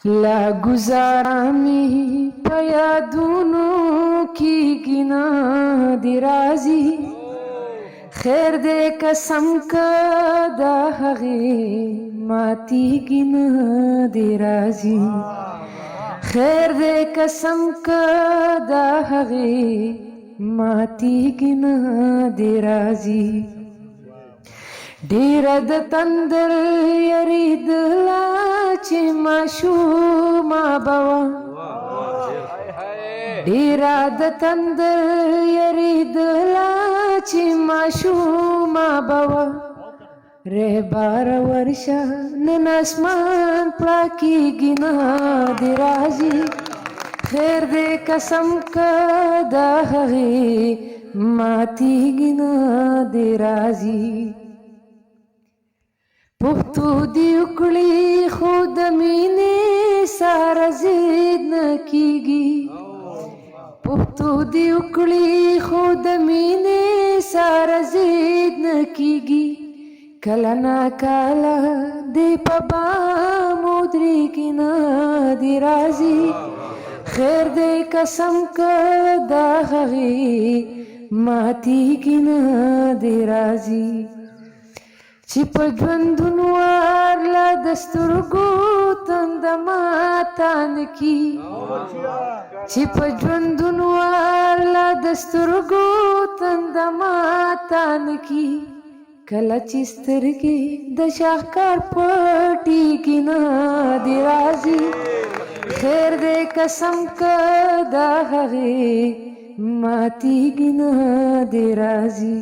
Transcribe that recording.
ला गुजारा में पयादूनों की गिना दिराजी खैर दे कसम का दा हगे माती गिना दिराजी खैर दे कसम का दा हगे माती गिना दिराजी ډیره د تندر یریدله چې ماشومه به وه ډیره د تندر یریدله چې ماشومه به وه رهباره ورشه نن اسمان پړکېږي نه دې راځي خیر دې قسم که د هغې ماتېږي نه دې راځي پښتو دې وکړي خو د مینې سره ضد نه کېږي پښتو دې وکړي خو د مینې سره ضد نه کېږي کله ناکله دې په بام ودرېږي نه دې راځي خیر دې قسم که د هغې ماتېږي نه دې راځي چې په ژوندون ورله د سترګو تنده ماته نه کي چې په ژوندون ورله د سترګو تنده ماته نه کي کله چې سترګې د شاهکار پټېږي نه دې راځي خیر دې قسم که د هغې ماتېږي نه دې راځي